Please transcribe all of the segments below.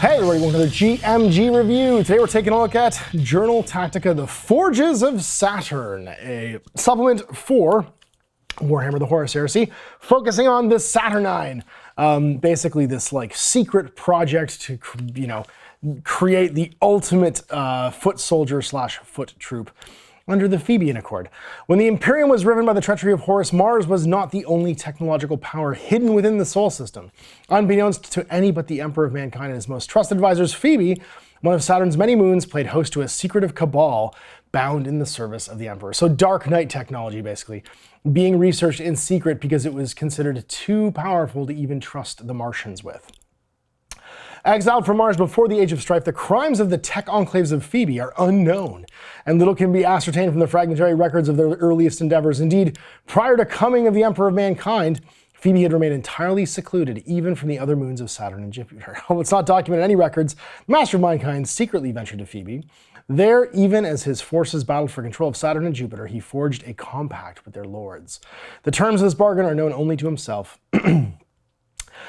Hey everybody, welcome to the GMG review. Today we're taking a look at Journal Tactica, The Forges of Saturn, a supplement for Warhammer the Horus Heresy, focusing on the Saturnine. Basically this like secret project to, create the ultimate foot soldier slash foot troop under the Phoebean Accord. When the Imperium was riven by the treachery of Horus, Mars was not the only technological power hidden within the Sol system. Unbeknownst to any but the Emperor of Mankind and his most trusted advisors, Phoebe, one of Saturn's many moons, played host to a secretive cabal bound in the service of the Emperor. So Dark Knight technology, basically, being researched in secret because it was considered too powerful to even trust the Martians with. Exiled from Mars before the Age of Strife, the crimes of the tech enclaves of Phoebe are unknown, and little can be ascertained from the fragmentary records of their earliest endeavors. Indeed, prior to coming of the Emperor of Mankind, Phoebe had remained entirely secluded, even from the other moons of Saturn and Jupiter. Although it's not documented in any records, the Master of Mankind secretly ventured to Phoebe. There, even as his forces battled for control of Saturn and Jupiter, he forged a compact with their lords. The terms of this bargain are known only to himself.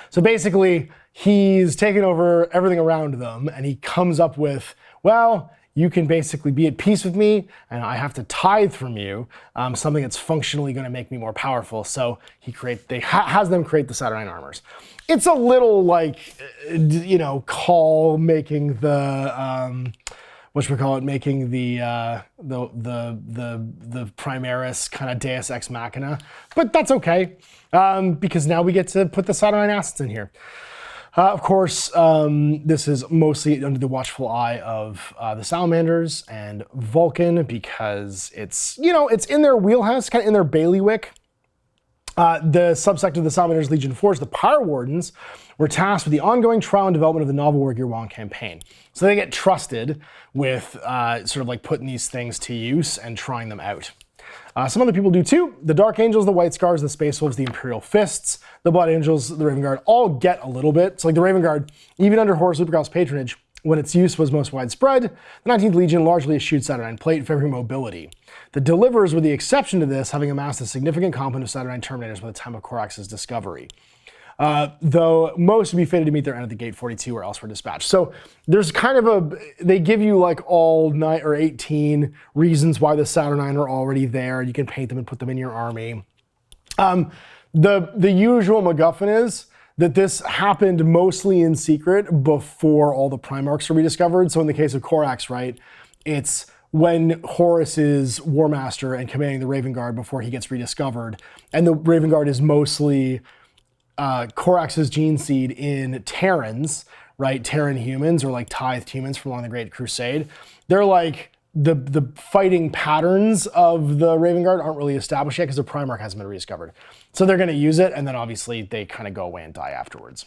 So basically, he's taken over everything around them, and he comes up with, well, you can basically be at peace with me, and I have to tithe from you, something that's functionally going to make me more powerful. So he has them create the Saturnine armors. It's a little like, Call making the making the Primaris kind of Deus Ex Machina, but that's okay, because now we get to put the Saturnine assets in here. Of course, this is mostly under the watchful eye of the Salamanders and Vulcan, because it's in their wheelhouse, kind of in their bailiwick. The subsect of the Salamanders Legion Force, the Pyre Wardens, were tasked with the ongoing trial and development of the novel War Gear campaign. So they get trusted with sort of like putting these things to use and trying them out. Some other people do too. The Dark Angels, the White Scars, the Space Wolves, the Imperial Fists, the Blood Angels, the Raven Guard all get a little bit. So like the Raven Guard, even under Horus Lupercal's patronage, when its use was most widespread, the 19th Legion largely eschewed Saturnine plate, favoring mobility. The Deliverers were the exception to this, having amassed a significant complement of Saturnine Terminators by the time of Corax's discovery. Though most would be fated to meet their end at the Gate 42 or elsewhere dispatched. So there's kind of they give you like all 9 or 18 reasons why the Saturnine are already there. You can paint them and put them in your army. The usual MacGuffin is that this happened mostly in secret before all the Primarchs were rediscovered. So in the case of Corax, right, it's when Horus is War Master and commanding the Raven Guard before he gets rediscovered. And the Raven Guard is mostly Corax's gene seed in Terrans, right? Terran humans, or like tithed humans from along the Great Crusade. They're like, the fighting patterns of the Raven Guard aren't really established yet because the Primarch hasn't been rediscovered. So they're going to use it, and then obviously they kind of go away and die afterwards.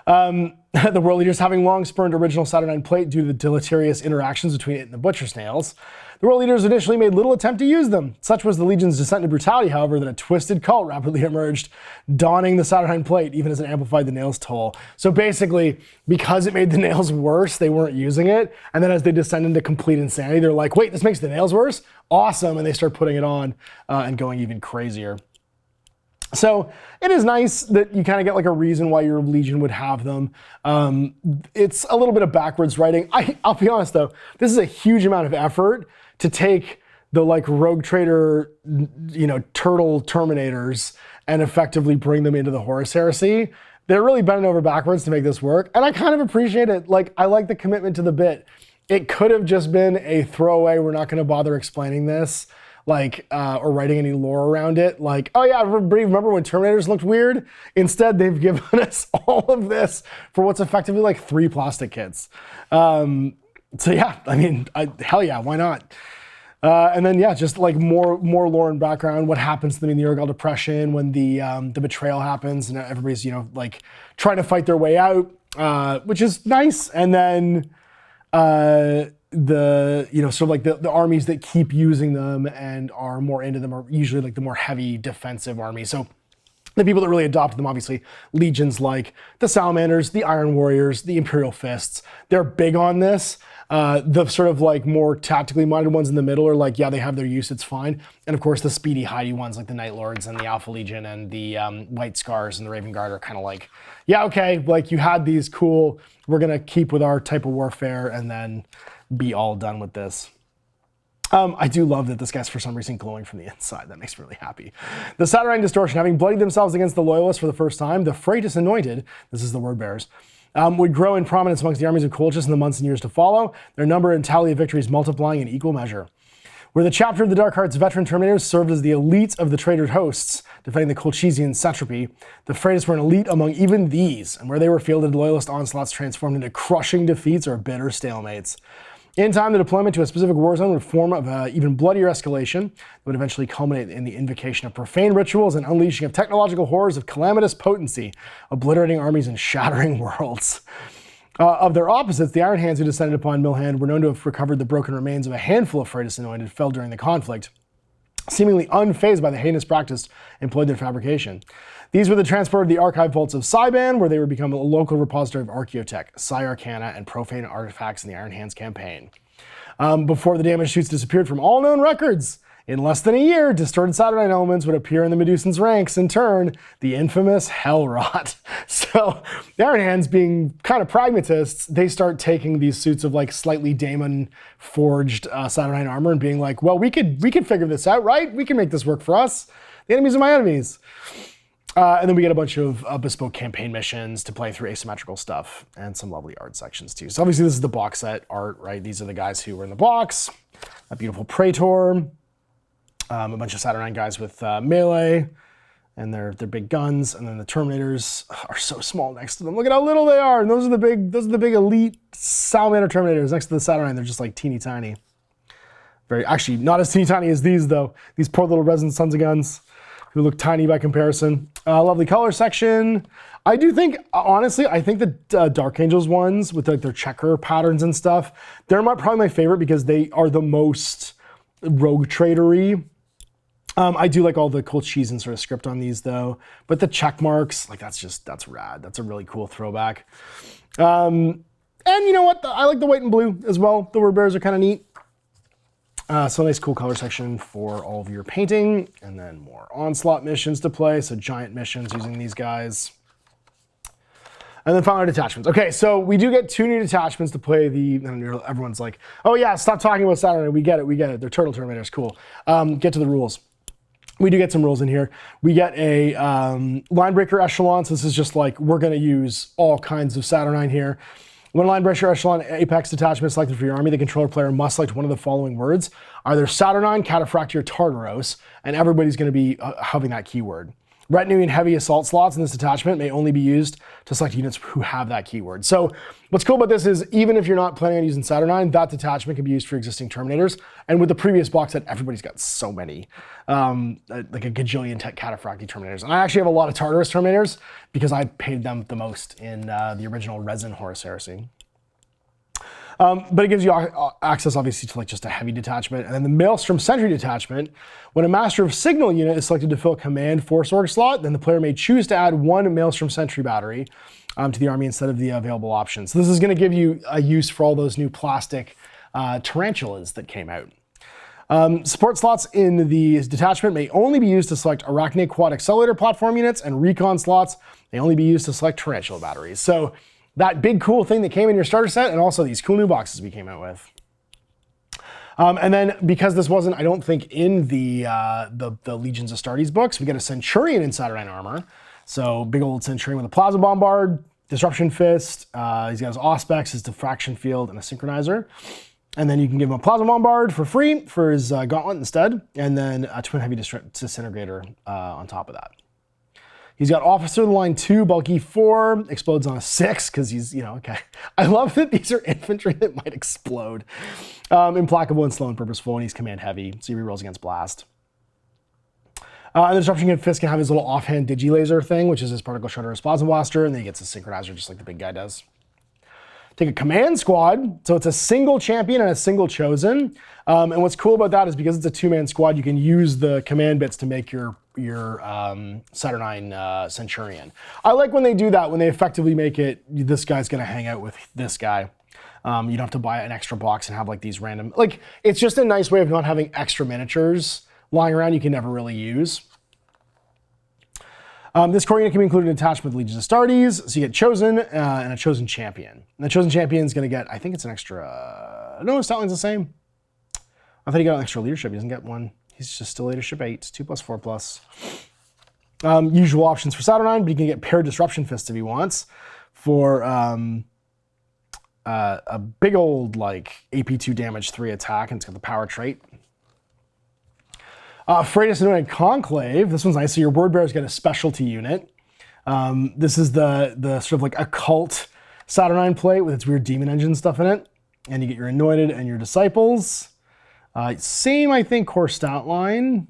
The world leaders having long spurned original Saturnine plate due to the deleterious interactions between it and the Butcher Snails, the world leaders initially made little attempt to use them. Such was the Legion's descent into brutality, however, that a twisted cult rapidly emerged, donning the Saturnine plate, even as it amplified the nails' toll. So basically, because it made the nails worse, they weren't using it, and then as they descend into complete insanity, they're like, wait, this makes the nails worse? Awesome, and they start putting it on and going even crazier. So it is nice that you kind of get like a reason why your Legion would have them. It's a little bit of backwards writing. I'll be honest though, this is a huge amount of effort to take the like Rogue Trader, Turtle Terminators and effectively bring them into the Horus Heresy. They're really bending over backwards to make this work. And I kind of appreciate it. Like, I like the commitment to the bit. It could have just been a throwaway, we're not going to bother explaining this, or writing any lore around it. Like, oh yeah, everybody remember when Terminators looked weird? Instead, they've given us all of this for what's effectively like 3 plastic kits. So yeah, I mean, hell yeah, why not? And then yeah, just like more lore and background. What happens to them in the Urgal Depression when the betrayal happens and everybody's like trying to fight their way out, which is nice. And then sort of like the armies that keep using them and are more into them are usually like the more heavy defensive armies. So The people that really adopted them, obviously, legions like the Salamanders, the Iron Warriors, the Imperial Fists. They're big on this. The sort of like more tactically minded ones in the middle are like, yeah, they have their use, it's fine. And of course, the speedy, hidey ones like the Night Lords and the Alpha Legion and the White Scars and the Raven Guard are kind of like, yeah, okay, like you had these, cool, we're gonna keep with our type of warfare and then be all done with this. I do love that this guy's for some reason glowing from the inside. That makes me really happy. The Saturnine Distortion, having bloodied themselves against the Loyalists for the first time, the Freitas Anointed, this is the word bearers, would grow in prominence amongst the armies of Colchis in the months and years to follow, their number and tally of victories multiplying in equal measure. Where the chapter of the Dark Heart's veteran Terminators served as the elite of the traitor hosts, defending the Colchisian satrapy, the Freitas were an elite among even these, and where they were fielded, Loyalist onslaughts transformed into crushing defeats or bitter stalemates. In time, the deployment to a specific war zone would form of an even bloodier escalation that would eventually culminate in the invocation of profane rituals and unleashing of technological horrors of calamitous potency, obliterating armies and shattering worlds. Of their opposites, the Iron Hands who descended upon Milhand were known to have recovered the broken remains of a handful of Freitas Anointed felled during the conflict, seemingly unfazed by the heinous practice employed in fabrication. These were the transport of the archive vaults of Cyban, where they would become a local repository of Archaeotech, Psi-Arcana, and profane artifacts in the Iron Hands campaign. Before the damaged suits disappeared from all known records, in less than a year, distorted Saturnine elements would appear in the Medusans' ranks, in turn, the infamous Hellrot. So, the Iron Hands, being kind of pragmatists, they start taking these suits of like slightly Daemon-forged Saturnine armor and being like, well, we could figure this out, right? We can make this work for us. The enemies are my enemies. And then we get a bunch of bespoke campaign missions to play through asymmetrical stuff and some lovely art sections too. So obviously this is the box set art, right? These are the guys who were in the box. A beautiful Praetor, a bunch of Saturnine guys with melee and their big guns, and then the Terminators are so small next to them. Look at how little they are, and those are the big elite Salamander Terminators next to the Saturnine. They're just like teeny tiny. Actually not as teeny tiny as these though. These poor little resin sons of guns, who look tiny by comparison. Lovely color section. I do think, honestly, I think the Dark Angels ones with like their checker patterns and stuff, they're probably my favorite because they are the most rogue tradery. I do like all the Colchisian sort of script on these though, but the check marks, like that's rad. That's a really cool throwback. And you know what? I like the white and blue as well. The word bearers are kind of neat. So nice cool color section for all of your painting, and then more onslaught missions to play. So giant missions using these guys. And then finally detachments. Okay, so we do get 2 new detachments to play and everyone's like, oh yeah, stop talking about Saturn. We get it. They're Turtle Terminators, cool. Get to the rules. We do get some rules in here. We get a line breaker echelon. So this is just like, we're gonna use all kinds of Saturnine here. When a line breaker echelon apex detachment is selected for your army, the controller player must select one of the following words, either Saturnine, Cataphractii, or Tartaros, and everybody's going to be having that keyword. Retinue and heavy assault slots in this detachment may only be used to select units who have that keyword. So what's cool about this is even if you're not planning on using Saturnine, that detachment can be used for existing Terminators. And with the previous box set, everybody's got so many, like a gajillion Cataphractii Terminators. And I actually have a lot of Tartarus Terminators because I paid them the most in the original resin Horus Heresy. But it gives you access, obviously, to like just a heavy detachment. And then the Maelstrom Sentry detachment, when a Master of Signal unit is selected to fill a Command Force Org slot, then the player may choose to add 1 Maelstrom Sentry battery to the army instead of the available options. So this is going to give you a use for all those new plastic tarantulas that came out. Support slots in the detachment may only be used to select Arachne Quad Accelerator platform units, and recon slots may only be used to select Tarantula batteries. So that big cool thing that came in your starter set, and also these cool new boxes we came out with. And then because this wasn't, I don't think, in the Legions of Astartes books, we get a Centurion in Saturnine armor. So big old Centurion with a Plasma Bombard, Disruption Fist, he's got his Auspex, his Diffraction Field, and a Synchronizer. And then you can give him a Plasma Bombard for free for his Gauntlet instead, and then a Twin Heavy Disintegrator on top of that. He's got Officer of the Line 2, Bulky 4, explodes on a 6, because he's, okay. I love that these are infantry that might explode. Implacable and Slow and Purposeful, and he's Command Heavy, so he rerolls against Blast. And the Disruption Fist can have his little offhand Digi-Laser thing, which is his Particle Shredder or Plasma Blaster, and then he gets a Synchronizer just like the big guy does. take a command squad. So it's a single champion and a single chosen. And what's cool about that is because it's a 2-man squad, you can use the command bits to make your Saturnine Centurion. I like when they do that, when they effectively make it, this guy's gonna hang out with this guy. You don't have to buy an extra box and have like these random, like, it's just a nice way of not having extra miniatures lying around you can never really use. This core unit can be included in attachment with Legions of Astartes, so you get chosen and a chosen champion. And the chosen champion is gonna get, I think it's an extra, no, stat line's the same. I thought he got an extra leadership, he doesn't get one. He's just still leadership 8, 2+, 4+. Usual options for Saturnine, but he can get paired disruption fist if he wants for a big old like AP2 damage 3 attack, and it's got the power trait. Freitas Anointed Conclave. This one's nice. So your word bearer's got a specialty unit. This is the sort of like occult Saturnine plate with its weird demon engine stuff in it. And you get your anointed and your disciples. Same, I think, core stat line.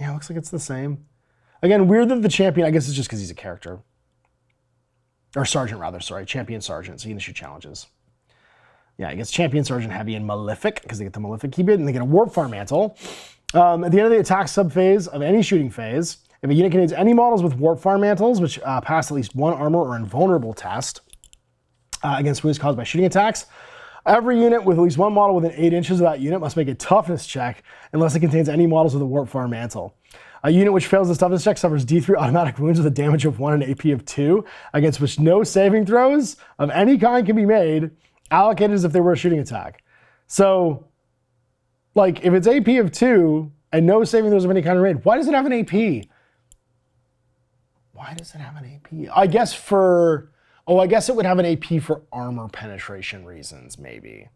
Yeah, looks like it's the same. Again, weird that the champion, I guess it's just because he's a character. Or sergeant, rather, sorry. Champion sergeant, so you can issue challenges. Yeah, he gets champion sergeant heavy and malefic, because they get the malefic keybit, and they get a warp farm mantle. At the end of the attack subphase of any shooting phase, if a unit contains any models with warp farm mantles, which pass at least 1 armor or invulnerable test against wounds caused by shooting attacks, every unit with at least 1 model within 8 inches of that unit must make a toughness check unless it contains any models with a warp farm mantle. A unit which fails the toughness check suffers D3 automatic wounds with a damage of 1 and AP of 2, against which no saving throws of any kind can be made, allocated as if they were a shooting attack. So, like, if it's AP of 2 and no saving throws of any kind are made, why does it have an AP? Why does it have an AP? I guess for, I guess it would have an AP for armor penetration reasons, maybe.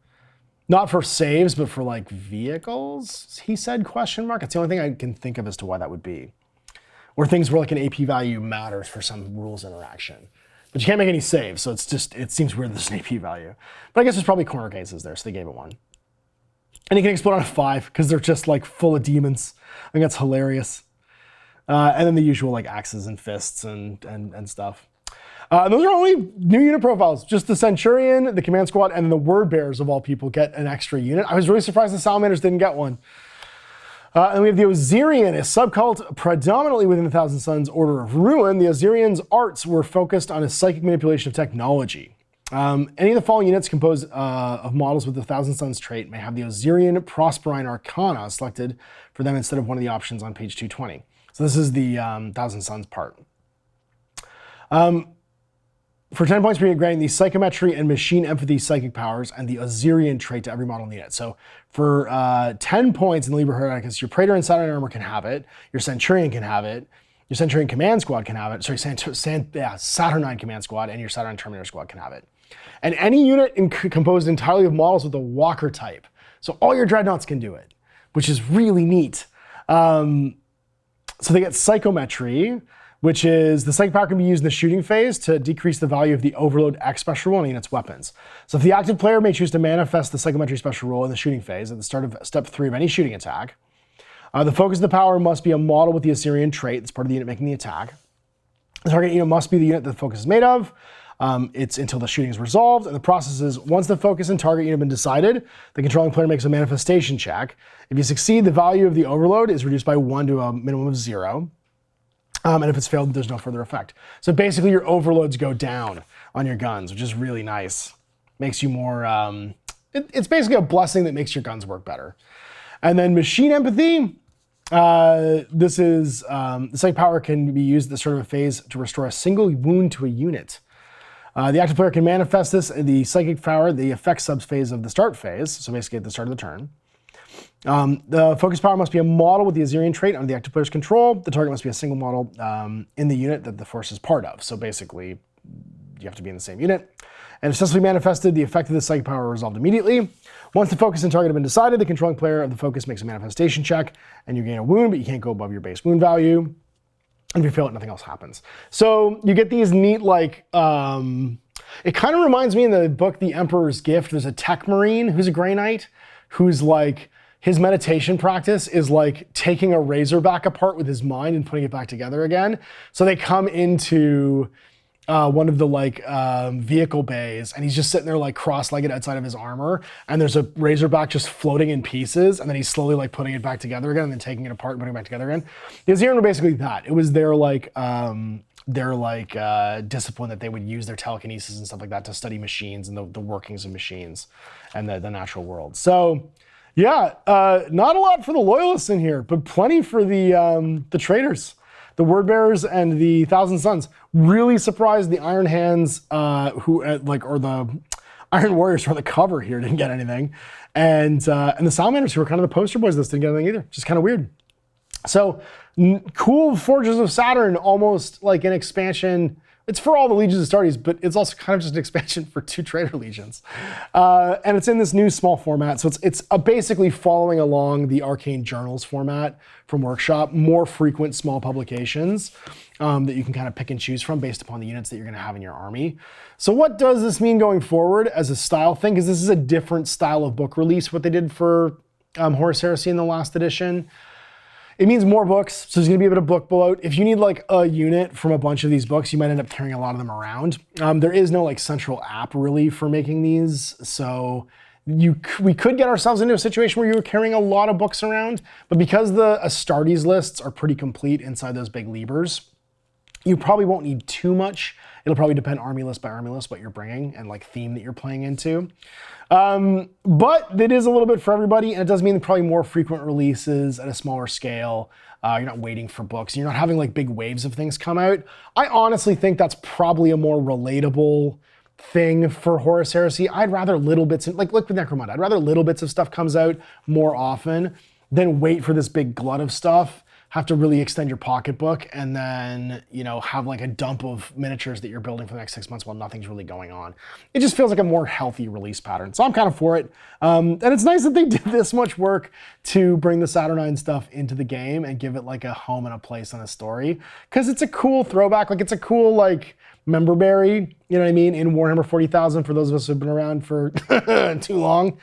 Not for saves, but for like vehicles, he said, question mark. It's the only thing I can think of as to why that would be. Or things where like an AP value matters for some rules interaction. But you can't make any saves, so it's just, it seems weird there's an AP value. But I guess there's probably corner cases there, so they gave it 1. And he can explode on a 5, because they're just like full of demons. I think that's hilarious. And then the usual like axes and fists and stuff. Those are only new unit profiles. Just the Centurion, the Command Squad, and the Word Bearers of all people get an extra unit. I was really surprised the Salamanders didn't get one. And we have the Osirian, a subcult predominantly within the Thousand Suns Order of Ruin. The Osirian's arts were focused on a psychic manipulation of technology. Any of the following units composed of models with the Thousand Suns trait may have the Osirian Prosperine Arcana selected for them instead of one of the options on page 220. So this is the Thousand Suns part. For 10 points per unit, granting the psychometry and machine empathy psychic powers and the Osirian trait to every model in the unit. So for 10 points in the Liber Hereticus, your Praetor and Saturnine armor can have it, your Centurion can have it, your Centurion Command Squad can have it, sorry, Saturnine Command Squad, and your Saturnine Terminator Squad can have it. And any unit composed entirely of models with the Walker type. So all your Dreadnoughts can do it, which is really neat. So they get Psychometry, which is the psychic power can be used in the shooting phase to decrease the value of the Overload X special roll on a unit's weapons. So if the active player may choose to manifest the psychometry special roll in the shooting phase at the start of step 3 of any shooting attack, the focus of the power must be a model with the Osirian trait that's part of the unit making the attack. The target unit must be the unit that the focus is made of. It's until the shooting is resolved, and the process is once the focus and target unit have been decided, the controlling player makes a manifestation check. If you succeed, the value of the overload is reduced by 1 to a minimum of 0. And if it's failed, there's no further effect. So basically your overloads go down on your guns, which is really nice. Makes you more, it's basically a blessing that makes your guns work better. And then machine empathy. This is, the psychic power can be used at the start of a phase to restore a single wound to a unit. The active player can manifest this in the psychic power, the effect subphase of the start phase, so basically at the start of the turn. The focus power must be a model with the Osirian trait under the active player's control. The target must be a single model in the unit that the force is part of. So basically, you have to be in the same unit. And if successfully manifested, the effect of the psychic power is resolved immediately. Once the focus and target have been decided, the controlling player of the focus makes a manifestation check, and you gain a wound, but you can't go above your base wound value. And if you fail it, nothing else happens. So you get these neat, like, it kind of reminds me in the book, The Emperor's Gift, there's a tech marine who's a Grey Knight, who's like, his meditation practice is like taking a razorback apart with his mind and putting it back together again. So they come into one of the like vehicle bays, and he's just sitting there like cross-legged outside of his armor, and there's a Razorback just floating in pieces, and then he's slowly like putting it back together again, and then taking it apart and putting it back together again. His Zero were basically that. It was their discipline that they would use their telekinesis and stuff like that to study machines and the workings of machines and the natural world. So yeah, not a lot for the loyalists in here, but plenty for the traitors, the word bearers and the Thousand Sons. Really surprised the Iron Hands, or the Iron Warriors who are on the cover here didn't get anything. And the Salamanders, who were kind of the poster boys, this didn't get anything either. Just kind of weird. So cool Forges of Saturn, almost like an expansion. It's for all the legions of Astartes, but it's also kind of just an expansion for 2 traitor legions. And it's in this new small format. So it's basically following along the Arcane Journals format from Workshop, more frequent small publications that you can kind of pick and choose from based upon the units that you're gonna have in your army. So what does this mean going forward as a style thing? Because this is a different style of book release, what they did for Horus Heresy in the last edition. It means more books, so there's gonna be a bit of book bloat. If you need like a unit from a bunch of these books, you might end up carrying a lot of them around. There is no like central app really for making these, so we could get ourselves into a situation where you're carrying a lot of books around, but because the Astartes lists are pretty complete inside those big levers, you probably won't need too much. It'll probably depend army list by army list what you're bringing and like theme that you're playing into. But it is a little bit for everybody, and it does mean probably more frequent releases at a smaller scale. You're not waiting for books. You're not having like big waves of things come out. I honestly think that's probably a more relatable thing for Horus Heresy. I'd rather little bits, like with Necromunda, I'd rather little bits of stuff comes out more often than wait for this big glut of stuff, have to really extend your pocketbook, and then, you know, have like a dump of miniatures that you're building for the next 6 months while nothing's really going on. It just feels like a more healthy release pattern. So I'm kind of for it. And it's nice that they did this much work to bring the Saturnine stuff into the game and give it like a home and a place on a story. Because it's a cool throwback. Like it's a cool like member berry, you know what I mean, in Warhammer 40,000 for those of us who've been around for too long.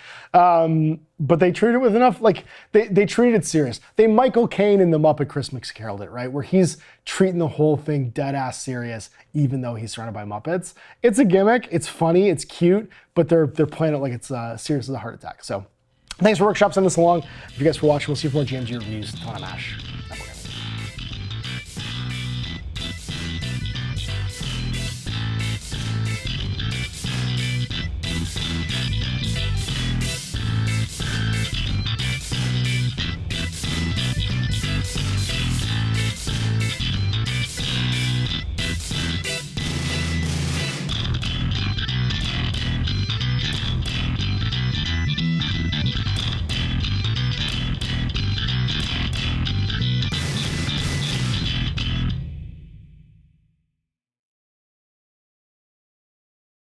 But they treated it with enough, like they treated it serious. They Michael Caine in the Muppet Christmas Carol it, right? Where he's treating the whole thing dead ass serious, even though he's surrounded by Muppets. It's a gimmick, it's funny, it's cute, but they're playing it like it's serious as a heart attack. So thanks for Workshop, send this along. If you guys for watching, we'll see you for more GMG reviews on Amash.